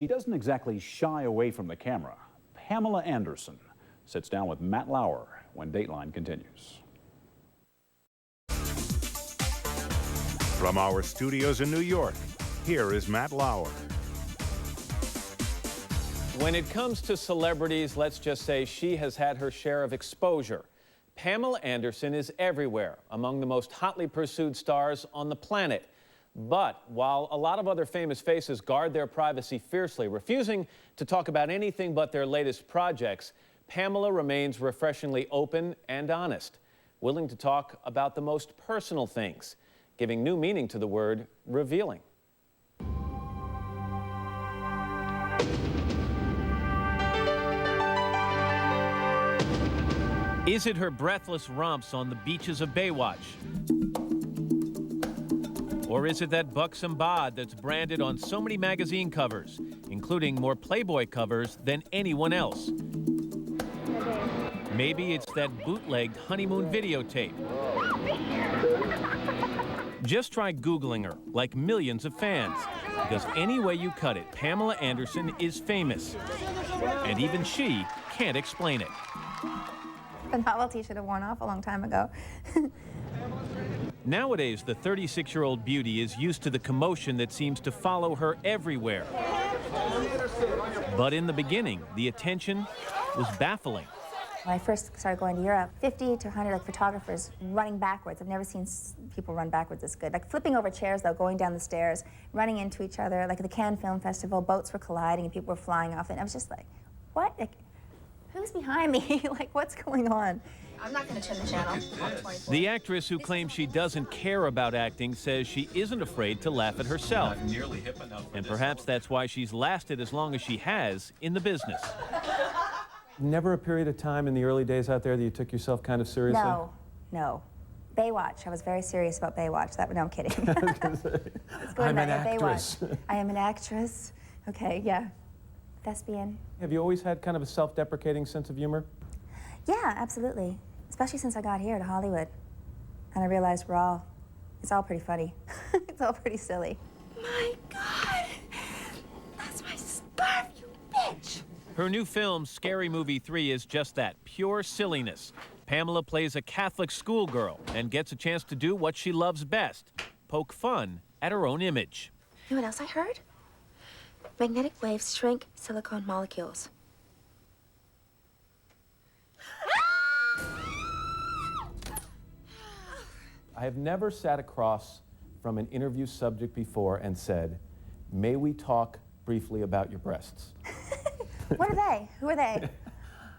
She doesn't exactly shy away from the camera. Pamela Anderson sits down with Matt Lauer when Dateline continues. From our studios in New York, here is Matt Lauer. When it comes to celebrities, let's just say she has had her share of exposure. Pamela Anderson is everywhere, among the most hotly pursued stars on the planet. But while a lot of other famous faces guard their privacy fiercely, refusing to talk about anything but their latest projects, Pamela remains refreshingly open and honest, willing to talk about the most personal things, giving new meaning to the word revealing. Is it her breathless romps on the beaches of Baywatch? Or is it that buxom bod that's branded on so many magazine covers, including more Playboy covers than anyone else? Maybe it's that bootlegged honeymoon videotape. Just try Googling her, like millions of fans, because any way you cut it, Pamela Anderson is famous. And even she can't explain it. The novelty should have worn off a long time ago. Nowadays, the 36-year-old beauty is used to the commotion that seems to follow her everywhere. But in the beginning, the attention was baffling. When I first started going to Europe, 50 to 100 photographers running backwards. I've never seen people run backwards this good. Like flipping over chairs, though, going down the stairs, running into each other. Like at the Cannes Film Festival, boats were colliding and people were flying off. And I was just like, what? Like, who's behind me? Like, what's going on? I'm not going to turn the channel. The actress who claims she doesn't care about acting says she isn't afraid to laugh at herself. And perhaps that's why she's lasted as long as she has in the business. Never a period of time in the early days out there that you took yourself kind of seriously? No. Baywatch. I was very serious about Baywatch. No, I'm kidding. I'm an actress. I am an actress. Okay, yeah. Thespian. Have you always had kind of a self-deprecating sense of humor? Yeah, absolutely. Especially since I got here to Hollywood. And I realized it's all pretty funny. It's all pretty silly. My God, that's my scarf, you bitch. Her new film, Scary Movie 3, is just that, pure silliness. Pamela plays a Catholic schoolgirl and gets a chance to do what she loves best, poke fun at her own image. You know what else I heard? Magnetic waves shrink silicone molecules. I have never sat across from an interview subject before and said, may we talk briefly about your breasts? What are they? Who are they?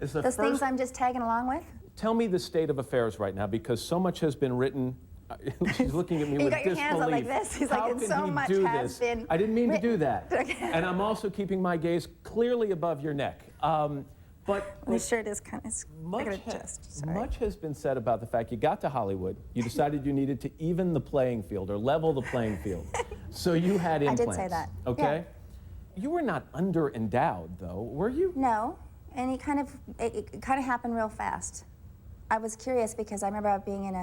Those things I'm just tagging along with? Tell me the state of affairs right now, because so much has been written. She's looking at me with disbelief. You got your hands up like this. He's like, and so much has been I didn't mean to do that. Okay. And I'm also keeping my gaze clearly above your neck. But the shirt is kind of bigger than chest. Much has been said about the fact you got to Hollywood, you decided you needed to even the playing field or level the playing field. So you had implants. I did say that. Okay? Yeah. You were not under-endowed, though, were you? No, and it kind of happened real fast. I was curious because I remember being in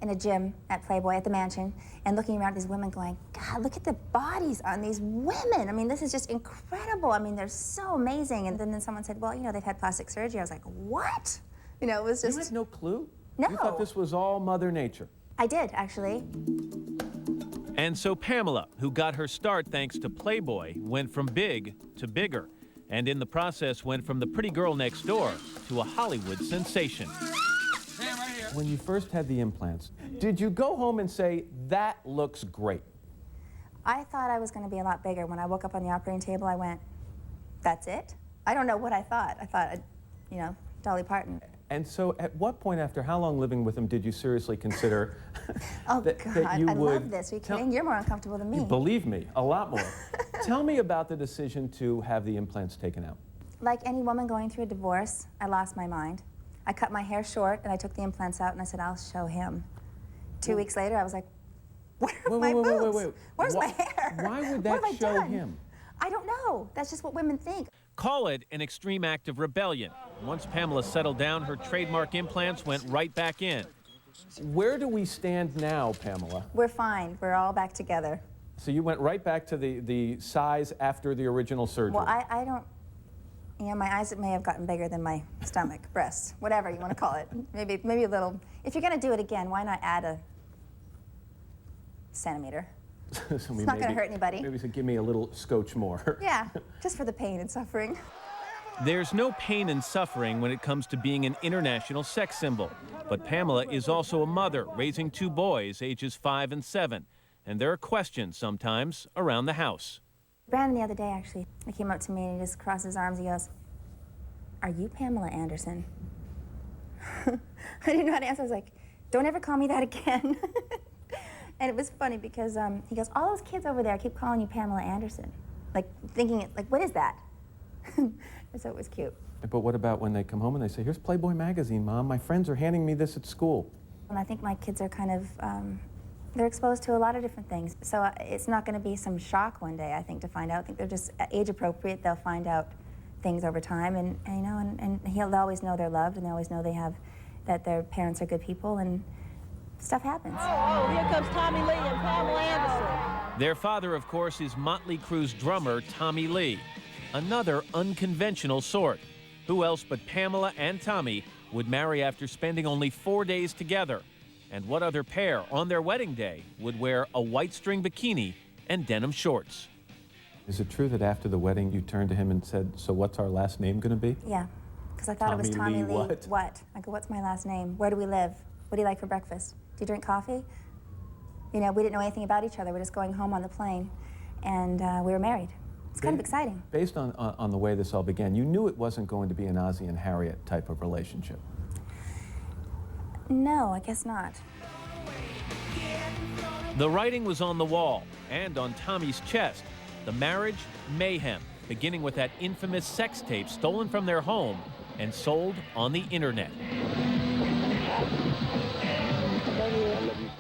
a gym at Playboy at the mansion and looking around at these women going, God, look at the bodies on these women. I mean, this is just incredible. I mean, they're so amazing. And then someone said, well, you know, they've had plastic surgery. I was like, what? You know, it was just... You had no clue? No. You thought this was all Mother Nature? I did, actually. And so Pamela, who got her start thanks to Playboy, went from big to bigger. And in the process went from the pretty girl next door to a Hollywood sensation. When you first had the implants, did you go home and say, that looks great? I thought I was going to be a lot bigger. When I woke up on the operating table, I went, that's it? I don't know what I thought. I thought, you know, Dolly Parton. And so at what point, after how long living with him, did you seriously consider that you would... I love this. Are you kidding? You're more uncomfortable than me. Believe me, a lot more. Tell me about the decision to have the implants taken out. Like any woman going through a divorce, I lost my mind. I cut my hair short and I took the implants out and I said, I'll show him. 2 weeks later, I was like, where are my boobs? Where's my hair? Why would that show him? I don't know. That's just what women think. Call it an extreme act of rebellion. Once Pamela settled down, her trademark implants went right back in. Where do we stand now, Pamela? We're fine. We're all back together. So you went right back to the size after the original surgery. Well, I don't, you know, my eyes may have gotten bigger than my stomach, breasts, whatever you want to call it. Maybe a little. If you're going to do it again, why not add a centimeter? So It's not going to hurt anybody. Maybe say, give me a little scotch more. Yeah, just for the pain and suffering. There's no pain and suffering when it comes to being an international sex symbol. But Pamela is also a mother, raising 2 boys, ages 5 and 7. And there are questions sometimes around the house. Brandon the other day, actually, he came up to me and he just crossed his arms. He goes, "Are you Pamela Anderson?" I didn't know how to answer. I was like, "Don't ever call me that again." And it was funny because he goes, "All those kids over there keep calling you Pamela Anderson." Like, thinking, like, what is that? So it was cute. But what about when they come home and they say, here's Playboy magazine, Mom. My friends are handing me this at school. And I think my kids are kind of, they're exposed to a lot of different things. So it's not going to be some shock one day, I think, to find out. I think they're just age appropriate. They'll find out things over time, and you know, and they'll always know they're loved, and they always know that their parents are good people, and stuff happens. Oh, here comes Tommy Lee and Pamela Anderson. Their father, of course, is Motley Crue's drummer, Tommy Lee. Another unconventional sort. Who else but Pamela and Tommy would marry after spending only 4 days together? And what other pair on their wedding day would wear a white string bikini and denim shorts? Is it true that after the wedding you turned to him and said, so what's our last name going to be? Yeah, because I thought it was Tommy Lee. What? I go, what's my last name? Where do we live? What do you like for breakfast? Do you drink coffee? You know, we didn't know anything about each other. We're just going home on the plane, and we were married. It's kind of exciting. Based on the way this all began, you knew it wasn't going to be an Ozzie and Harriet type of relationship. No, I guess not. The writing was on the wall and on Tommy's chest. The marriage mayhem, beginning with that infamous sex tape stolen from their home and sold on the internet.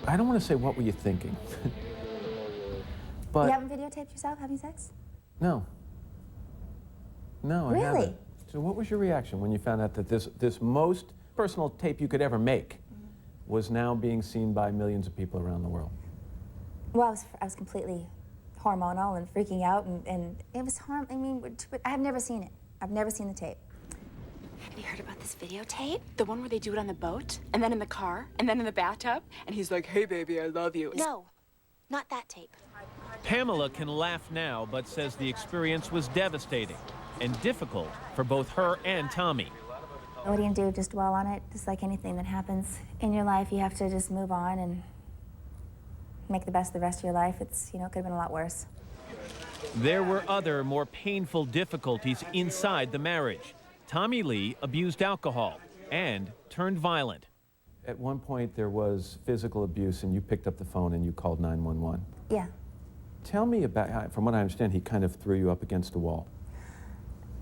I don't want to say what were you thinking. But You haven't videotaped yourself having sex? No. No, I Really? haven't. So what was your reaction when you found out that this most personal tape you could ever make was now being seen by millions of people around the world? Well, I was completely hormonal and freaking out, and it was I mean, I've never seen it. I've never seen the tape. Have you heard about this videotape? The one where they do it on the boat, and then in the car, and then in the bathtub, and he's like, hey, baby, I love you. No, not that tape. Pamela can laugh now, but says the experience was devastating and difficult for both her and Tommy. What are you gonna do? Just dwell on it? Just like anything that happens in your life, you have to just move on and make the best of the rest of your life. It's, you know, it could have been a lot worse. There were other, more painful difficulties inside the marriage. Tommy Lee abused alcohol and turned violent. At one point there was physical abuse and you picked up the phone and you called 911. Yeah. Tell me about how, from what I understand, he kind of threw you up against a wall.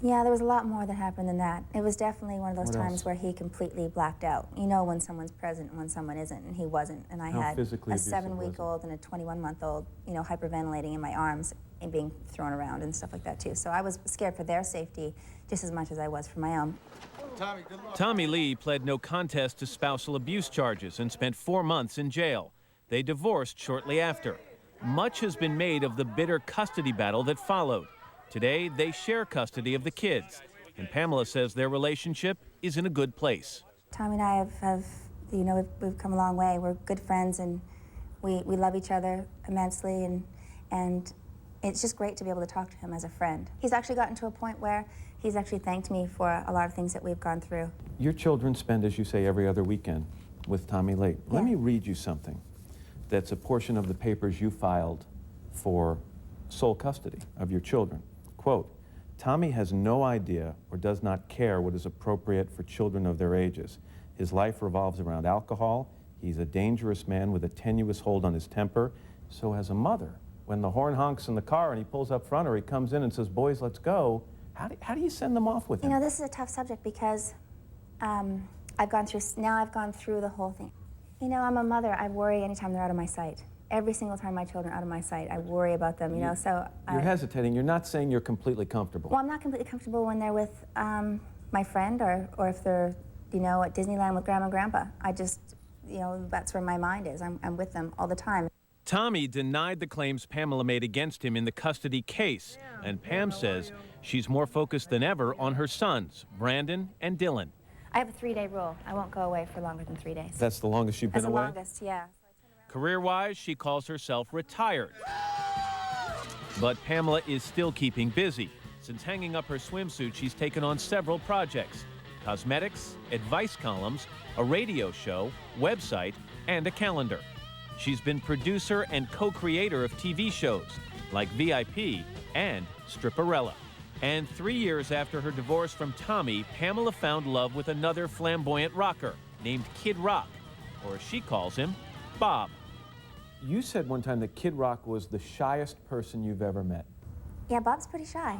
Yeah, there was a lot more that happened than that. It was definitely one of those What times else? where he completely blacked out. You know when someone's present and when someone isn't, and he wasn't. And I How had physically a abusive was it? 7-week-old and a 21-month-old, you know, hyperventilating in my arms and being thrown around and stuff like that too. So I was scared for their safety just as much as I was for my own. Tommy Lee pled no contest to spousal abuse charges and spent 4 months in jail. They divorced shortly after. Much has been made of the bitter custody battle that followed. Today, they share custody of the kids, and Pamela says their relationship is in a good place. Tommy and I have you know, we've come a long way. We're good friends, and we love each other immensely, and it's just great to be able to talk to him as a friend. He's actually gotten to a point where he's actually thanked me for a lot of things that we've gone through. Your children spend, as you say, every other weekend with Tommy Lee. Yeah. Let me read you something that's a portion of the papers you filed for sole custody of your children. Quote, Tommy has no idea or does not care what is appropriate for children of their ages. His life revolves around alcohol. He's a dangerous man with a tenuous hold on his temper. So as a mother, when the horn honks in the car and he pulls up front or he comes in and says, boys, let's go, how do you send them off with him? You know, this is a tough subject because I've gone through the whole thing. You know, I'm a mother. I worry anytime they're out of my sight. Every single time my children are out of my sight, I worry about them, you know, so... You're hesitating. You're not saying you're completely comfortable. Well, I'm not completely comfortable when they're with my friend or if they're, you know, at Disneyland with Grandma and Grandpa. I just, you know, that's where my mind is. I'm with them all the time. Tommy denied the claims Pamela made against him in the custody case, and Pam says she's more focused than ever on her sons, Brandon and Dylan. I have a 3-day rule. I won't go away for longer than 3 days. That's the longest you've been away? That's the longest, yeah. Career-wise, she calls herself retired. But Pamela is still keeping busy. Since hanging up her swimsuit, she's taken on several projects: cosmetics, advice columns, a radio show, website, and a calendar. She's been producer and co-creator of TV shows like VIP and Stripperella. And 3 years after her divorce from Tommy, Pamela found love with another flamboyant rocker named Kid Rock, or as she calls him, Bob. You said one time that Kid Rock was the shyest person you've ever met. Yeah, Bob's pretty shy.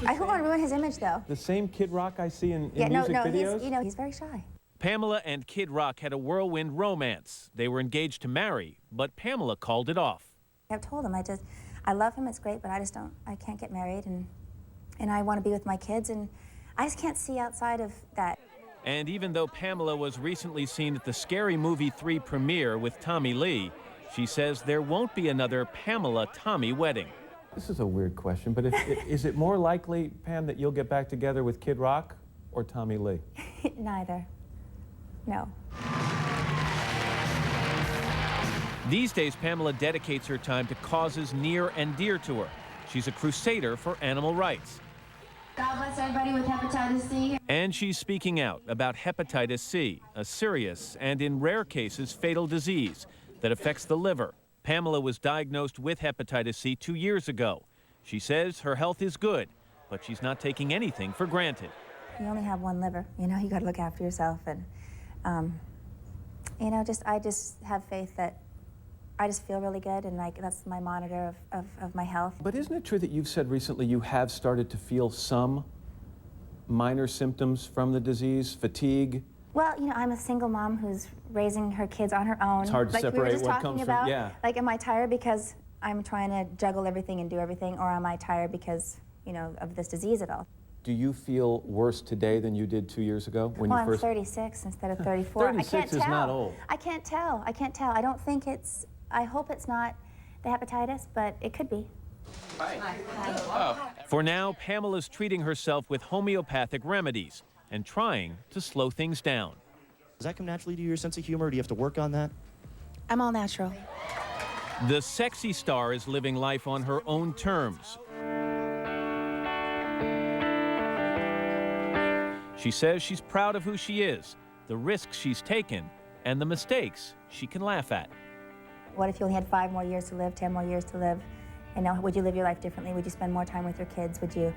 I don't want to ruin his image, though. The same Kid Rock I see in Yeah, music videos? He's very shy. Pamela and Kid Rock had a whirlwind romance. They were engaged to marry, but Pamela called it off. I've told him, I love him, it's great, but I can't get married, and I want to be with my kids, and I just can't see outside of that. And even though Pamela was recently seen at the Scary Movie 3 premiere with Tommy Lee, she says there won't be another Pamela-Tommy wedding. This is a weird question, but is it more likely, Pam, that you'll get back together with Kid Rock or Tommy Lee? Neither. No. These days, Pamela dedicates her time to causes near and dear to her. She's a crusader for animal rights. God bless everybody with hepatitis C. And she's speaking out about hepatitis C, a serious and in rare cases fatal disease that affects the liver. Pamela was diagnosed with hepatitis C 2 years ago. She says her health is good, but she's not taking anything for granted. You only have one liver. You know, you got to look after yourself, and you know, I just have faith that I just feel really good, and that's my monitor of my health. But isn't it true that you've said recently you have started to feel some minor symptoms from the disease, fatigue? Well, you know, I'm a single mom who's raising her kids on her own. It's hard to like separate we were just what talking comes about. from, yeah. Like, am I tired because I'm trying to juggle everything and do everything, or am I tired because, you know, of this disease at all? Do you feel worse today than you did 2 years ago when Well, you first? I'm 36 instead of 34. 36 I can't is tell. not old. I can't tell. I can't tell. I don't think it's. I hope it's not the hepatitis, but it could be. For now, Pamela's treating herself with homeopathic remedies and trying to slow things down. Does that come naturally to your sense of humor, or do you have to work on that? I'm all natural. The sexy star is living life on her own terms. She says she's proud of who she is, the risks she's taken, and the mistakes she can laugh at. What if you only had 5 more years to live, 10 more years to live? You know, would you live your life differently? Would you spend more time with your kids? Would you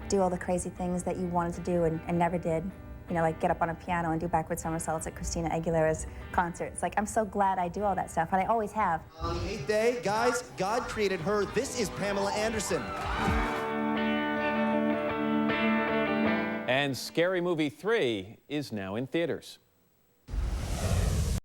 do all the crazy things that you wanted to do and never did? You know, like get up on a piano and do backward somersaults at Christina Aguilera's concerts. Like, I'm so glad I do all that stuff, and I always have. On the 8th day, guys, God created her. This is Pamela Anderson. And Scary Movie 3 is now in theaters.